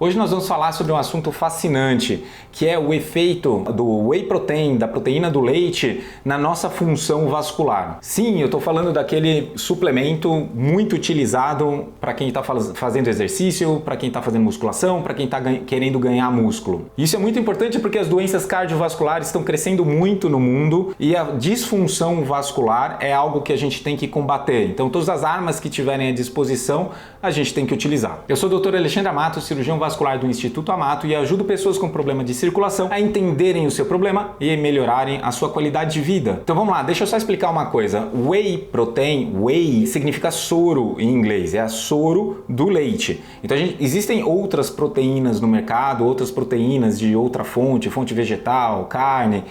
Hoje nós vamos falar sobre um assunto fascinante, que é o efeito do whey protein, da proteína do leite, na nossa função vascular. Sim, eu estou falando daquele suplemento muito utilizado para quem está fazendo exercício, para quem está fazendo musculação, para quem está querendo ganhar músculo. Isso é muito importante porque as doenças cardiovasculares estão crescendo muito no mundo e a disfunção vascular é algo que a gente tem que combater. Então todas as armas que tiverem à disposição, a gente tem que utilizar. Eu sou o Dr. Alexandre Amato, cirurgião vascular do Instituto Amato, e ajudo pessoas com problema de circulação a entenderem o seu problema e melhorarem a sua qualidade de vida. Então vamos lá, deixa eu só explicar uma coisa. Whey protein, whey significa soro em inglês, é a soro do leite. Então existem outras proteínas no mercado, outras proteínas de outra fonte vegetal, carne,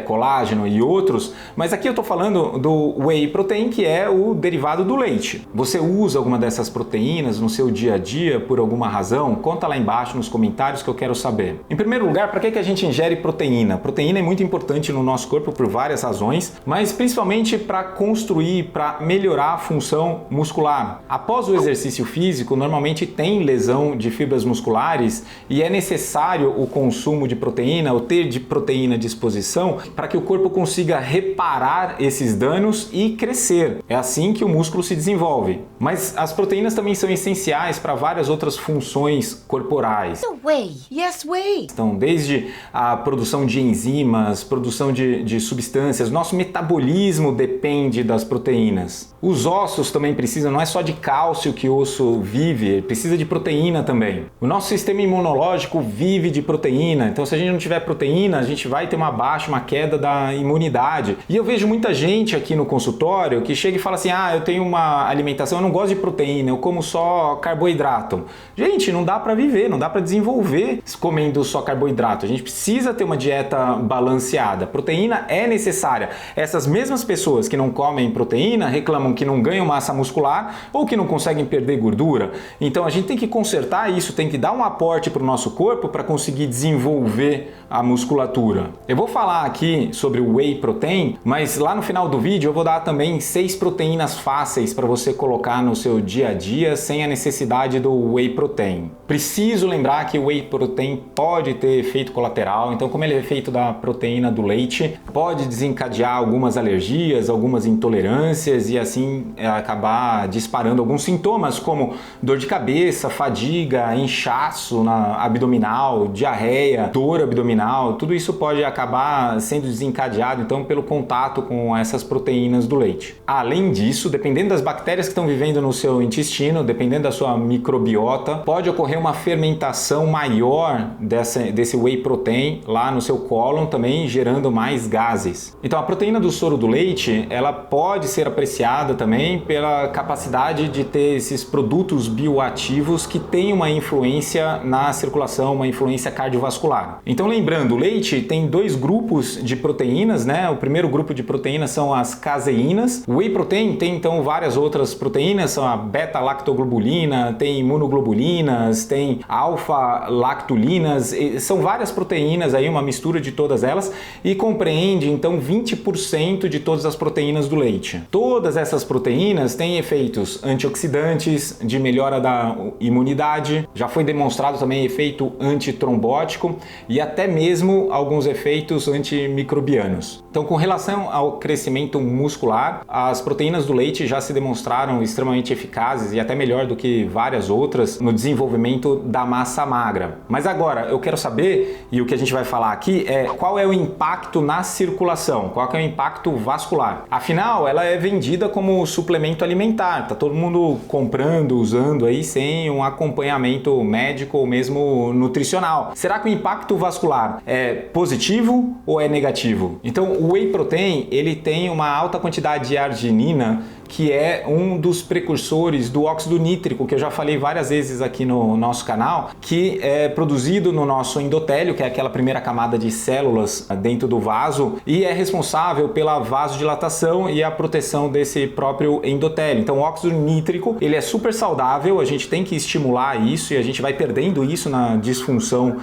colágeno e outros, mas aqui eu estou falando do whey protein, que é o derivado do leite. Você usa alguma dessas proteínas no seu dia a dia por alguma razão? Conta lá embaixo nos comentários que eu quero saber. Em primeiro lugar, para que a gente ingere proteína? Proteína é muito importante no nosso corpo por várias razões, mas principalmente para construir, para melhorar a função muscular. Após o exercício físico, normalmente tem lesão de fibras musculares e é necessário o consumo de proteína, ou ter de proteína à disposição, para que o corpo consiga reparar esses danos e crescer. É assim que o músculo se desenvolve. Mas as proteínas também são essenciais para várias outras funções corporais. So whey. Yes, whey. Então, desde a produção de enzimas, produção de substâncias, nosso metabolismo depende das proteínas. Os ossos também precisam, não é só de cálcio que o osso vive, precisa de proteína também. O nosso sistema imunológico vive de proteína, então se a gente não tiver proteína, a gente vai ter uma queda da imunidade. E eu vejo muita gente aqui no consultório que chega e fala assim, eu tenho uma alimentação, eu não gosto de proteína, eu como só carboidrato. Gente, não dá para viver, não dá para desenvolver comendo só carboidrato. A gente precisa ter uma dieta balanceada. Proteína é necessária. Essas mesmas pessoas que não comem proteína reclamam que não ganham massa muscular ou que não conseguem perder gordura. Então a gente tem que consertar isso, tem que dar um aporte para o nosso corpo para conseguir desenvolver a musculatura. Eu vou falar aqui sobre o whey protein, mas lá no final do vídeo eu vou dar também 6 proteínas fáceis para você colocar no seu dia a dia sem a necessidade do whey protein. Preciso lembrar que o whey protein pode ter efeito colateral, então como ele é feito da proteína do leite, pode desencadear algumas alergias, algumas intolerâncias e assim acabar disparando alguns sintomas como dor de cabeça, fadiga, inchaço abdominal, diarreia, dor abdominal, tudo isso pode acabar sendo desencadeado então pelo contato com essas proteínas do leite. Além disso, dependendo das bactérias que estão vivendo no seu intestino, dependendo da sua microbiota, pode ocorrer uma fermentação maior desse whey protein lá no seu cólon, também gerando mais gases. Então a proteína do soro do leite, ela pode ser apreciada também pela capacidade de ter esses produtos bioativos que têm uma influência na circulação, uma influência cardiovascular. Então lembrando, o leite tem 2 grupos de proteínas, né? O primeiro grupo de proteínas são as caseínas. O whey protein tem então várias outras proteínas, são a beta-lactoglobulina, tem imunoglobulinas, tem alfa-lactulinas, são várias proteínas aí, uma mistura de todas elas, e compreende então 20% de todas as proteínas do leite. Todas essas proteínas têm efeitos antioxidantes, de melhora da imunidade, já foi demonstrado também efeito antitrombótico e até mesmo alguns efeitos antimicrobianos. Então, com relação ao crescimento muscular, as proteínas do leite já se demonstraram extremamente eficazes e até melhor do que várias outras no desenvolvimento da massa magra. Mas agora, eu quero saber, e o que a gente vai falar aqui é qual é o impacto na circulação, qual é o impacto vascular. Afinal, ela é vendida como suplemento alimentar, tá todo mundo comprando, usando aí sem um acompanhamento médico ou mesmo nutricional. Será que o impacto vascular é positivo ou é negativo? Então, o whey protein, ele tem uma alta quantidade de arginina, que é um dos precursores do óxido nítrico, que eu já falei várias vezes aqui no nosso canal, que é produzido no nosso endotélio, que é aquela primeira camada de células dentro do vaso, e é responsável pela vasodilatação e a proteção desse próprio endotélio. Então o óxido nítrico, ele é super saudável, a gente tem que estimular isso e a gente vai perdendo isso na disfunção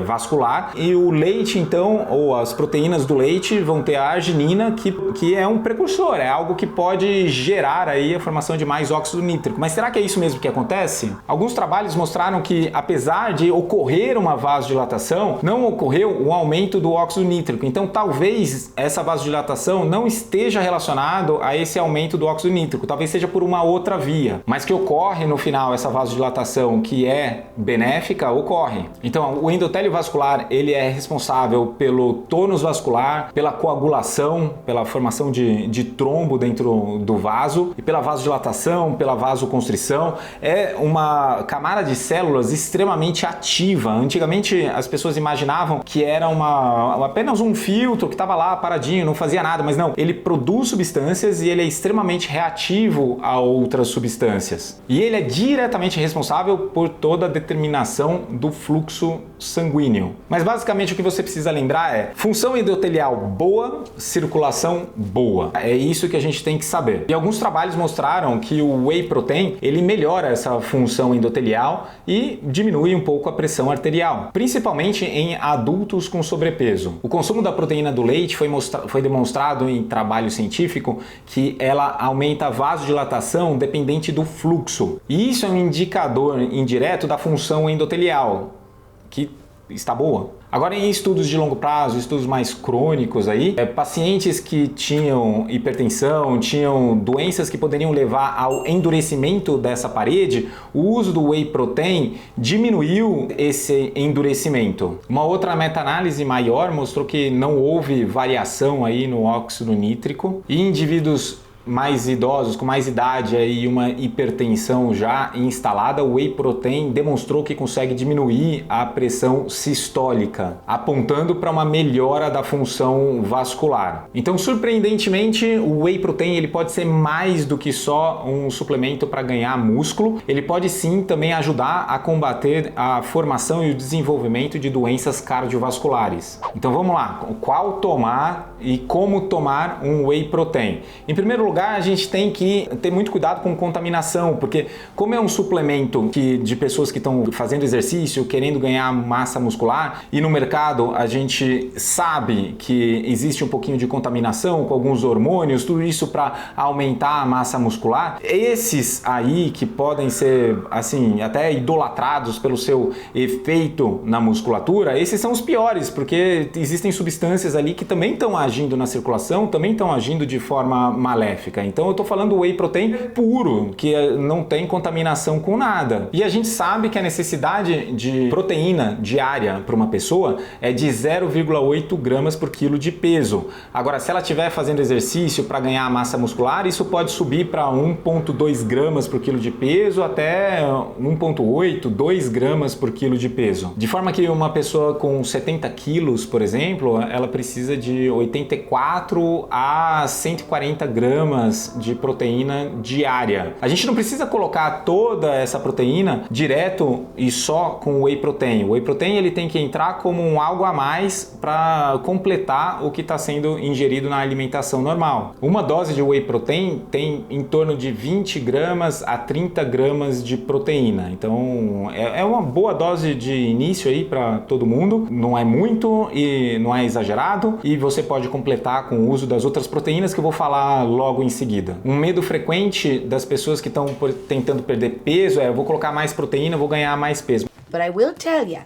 vascular. E o leite, então, ou as proteínas do leite vão ter a arginina, que é um precursor, é algo que pode pode gerar aí a formação de mais óxido nítrico. Mas será que é isso mesmo que acontece? Alguns trabalhos mostraram que, apesar de ocorrer uma vasodilatação, não ocorreu um aumento do óxido nítrico. Então, talvez essa vasodilatação não esteja relacionado a esse aumento do óxido nítrico. Talvez seja por uma outra via. Mas que ocorre no final essa vasodilatação que é benéfica, ocorre. Então, o endotélio vascular, ele é responsável pelo tônus vascular, pela coagulação, pela formação de trombo dentro do vaso e pela vasodilatação, pela vasoconstrição. É uma camada de células extremamente ativa. Antigamente as pessoas imaginavam que era apenas um filtro que estava lá paradinho, não fazia nada, mas não, ele produz substâncias e ele é extremamente reativo a outras substâncias. E ele é diretamente responsável por toda a determinação do fluxo sanguíneo. Mas basicamente o que você precisa lembrar é função endotelial boa, circulação boa. É isso que a gente tem que saber. E alguns trabalhos mostraram que o whey protein, ele melhora essa função endotelial e diminui um pouco a pressão arterial, principalmente em adultos com sobrepeso. O consumo da proteína do leite foi demonstrado em trabalho científico que ela aumenta a vasodilatação dependente do fluxo. E isso é um indicador indireto da função endotelial, que está boa. Agora, em estudos de longo prazo, estudos mais crônicos aí, pacientes que tinham hipertensão, tinham doenças que poderiam levar ao endurecimento dessa parede, o uso do whey protein diminuiu esse endurecimento. Uma outra meta-análise maior mostrou que não houve variação aí no óxido nítrico e indivíduos mais idosos, com mais idade e uma hipertensão já instalada, o whey protein demonstrou que consegue diminuir a pressão sistólica, apontando para uma melhora da função vascular. Então, surpreendentemente, o whey protein ele pode ser mais do que só um suplemento para ganhar músculo, ele pode sim também ajudar a combater a formação e o desenvolvimento de doenças cardiovasculares. Então vamos lá, qual tomar e como tomar um whey protein? Em primeiro lugar, a gente tem que ter muito cuidado com contaminação, porque como é um suplemento de pessoas que estão fazendo exercício, querendo ganhar massa muscular, e no mercado a gente sabe que existe um pouquinho de contaminação com alguns hormônios, tudo isso para aumentar a massa muscular, esses aí que podem ser assim até idolatrados pelo seu efeito na musculatura, esses são os piores, porque existem substâncias ali que também estão agindo na circulação, também estão agindo de forma maléfica. Então eu estou falando whey protein puro, que não tem contaminação com nada. E a gente sabe que a necessidade de proteína diária para uma pessoa é de 0,8 gramas por quilo de peso. Agora, se ela estiver fazendo exercício para ganhar massa muscular, isso pode subir para 1,2 gramas por quilo de peso até 1,8, 2 gramas por quilo de peso. De forma que uma pessoa com 70 quilos, por exemplo, ela precisa de 84 a 140 gramas de proteína diária. A gente não precisa colocar toda essa proteína direto e só com o whey protein. O whey protein ele tem que entrar como um algo a mais para completar o que está sendo ingerido na alimentação normal. Uma dose de whey protein tem em torno de 20 gramas a 30 gramas de proteína. Então é uma boa dose de início aí para todo mundo. Não é muito e não é exagerado, e você pode completar com o uso das outras proteínas que eu vou falar logo em seguida. Um medo frequente das pessoas que estão tentando perder peso é: eu vou colocar mais proteína, eu vou ganhar mais peso. But I will tell you,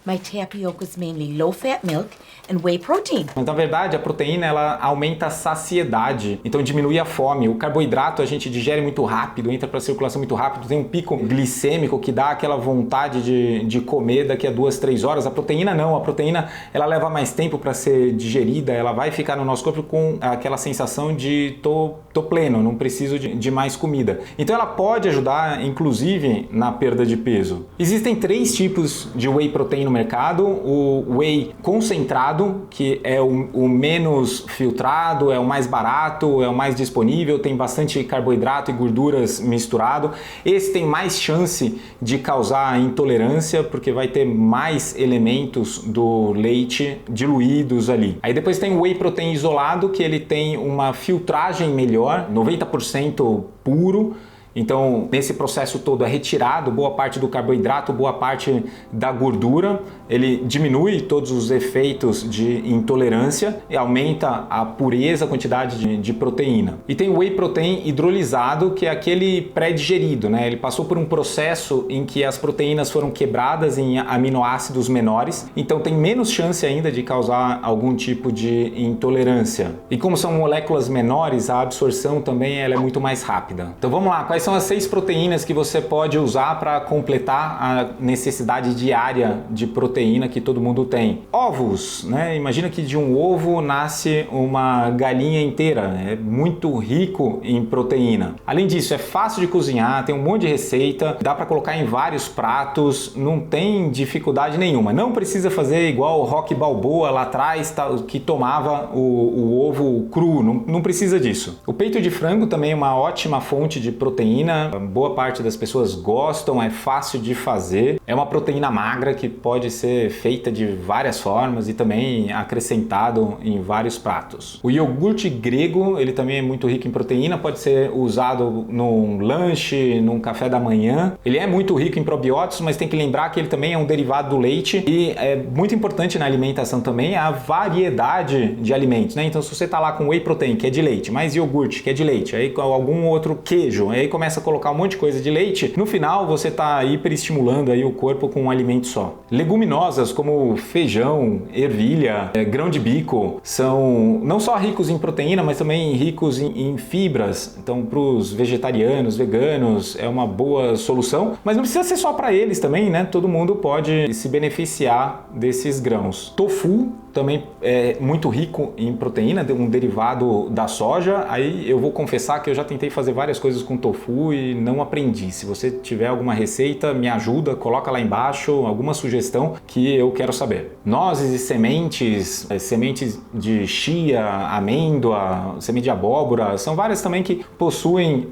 my tapioca is mainly low-fat milk and whey protein. Mas, na verdade, a proteína ela aumenta a saciedade, então diminui a fome. O carboidrato a gente digere muito rápido, entra para a circulação muito rápido, tem um pico glicêmico que dá aquela vontade de comer daqui a 2, 3 horas. A proteína não, a proteína ela leva mais tempo para ser digerida, ela vai ficar no nosso corpo com aquela sensação de tô pleno, não preciso de mais comida. Então ela pode ajudar, inclusive, na perda de peso. Existem 3 tipos de whey protein no mercado: o whey concentrado, que é o menos filtrado, é o mais barato, é o mais disponível, tem bastante carboidrato e gorduras misturado. Esse tem mais chance de causar intolerância, porque vai ter mais elementos do leite diluídos ali. Aí depois tem o whey protein isolado, que ele tem uma filtragem melhor, 90% puro, Então, nesse processo todo é retirado boa parte do carboidrato, boa parte da gordura, ele diminui todos os efeitos de intolerância e aumenta a pureza, a quantidade de proteína. E tem o whey protein hidrolisado, que é aquele pré-digerido, né? Ele passou por um processo em que as proteínas foram quebradas em aminoácidos menores, então tem menos chance ainda de causar algum tipo de intolerância. E como são moléculas menores, a absorção também ela é muito mais rápida. Então vamos lá, quais são as 6 proteínas que você pode usar para completar a necessidade diária de proteína que todo mundo tem? Ovos, né? Imagina que de um ovo nasce uma galinha inteira, é muito rico em proteína. Além disso, é fácil de cozinhar, tem um monte de receita, dá para colocar em vários pratos, não tem dificuldade nenhuma. Não precisa fazer igual o Rocky Balboa lá atrás, que tomava o ovo cru, não precisa disso. O peito de frango também é uma ótima fonte de proteína, boa parte das pessoas gostam, é fácil de fazer, é uma proteína magra que pode ser feita de várias formas e também acrescentado em vários pratos. O iogurte grego, ele também é muito rico em proteína, pode ser usado num lanche, num café da manhã. Ele é muito rico em probióticos, mas tem que lembrar que ele também é um derivado do leite e é muito importante na alimentação também a variedade de alimentos, né? Então se você tá lá com whey protein, que é de leite, mais iogurte, que é de leite, aí algum outro queijo, aí começa a colocar um monte de coisa de leite, no final você tá hiperestimulando aí o corpo com um alimento só. Leguminosas como feijão, ervilha, grão de bico, são não só ricos em proteína, mas também ricos em fibras. Então para os vegetarianos, veganos, é uma boa solução, mas não precisa ser só para eles também, né? Todo mundo pode se beneficiar desses grãos. Tofu também é muito rico em proteína, um derivado da soja. Aí eu vou confessar que eu já tentei fazer várias coisas com tofu e não aprendi. Se você tiver alguma receita, me ajuda, coloca lá embaixo alguma sugestão que eu quero saber. Nozes e sementes, sementes de chia, amêndoa, semente de abóbora, são várias também que possuem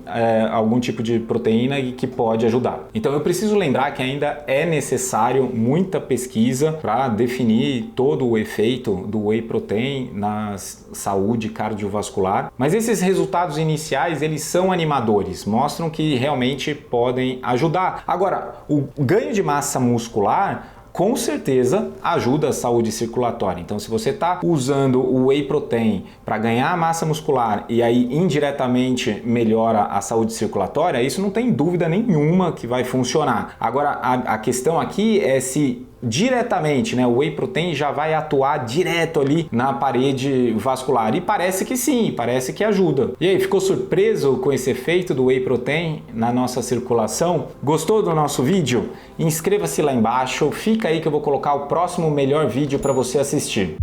algum tipo de proteína e que pode ajudar. Então eu preciso lembrar que ainda é necessário muita pesquisa para definir todo o efeito do whey protein na saúde cardiovascular, mas esses resultados iniciais eles são animadores, mostram que realmente podem ajudar. Agora, o ganho de massa muscular com certeza ajuda a saúde circulatória. Então, se você está usando o whey protein para ganhar massa muscular e aí indiretamente melhora a saúde circulatória, isso não tem dúvida nenhuma que vai funcionar. Agora, a questão aqui é se diretamente, né, o whey protein já vai atuar direto ali na parede vascular, e parece que sim, parece que ajuda. E aí, ficou surpreso com esse efeito do whey protein na nossa circulação? Gostou do nosso vídeo? Inscreva-se lá embaixo, fica aí que eu vou colocar o próximo melhor vídeo para você assistir.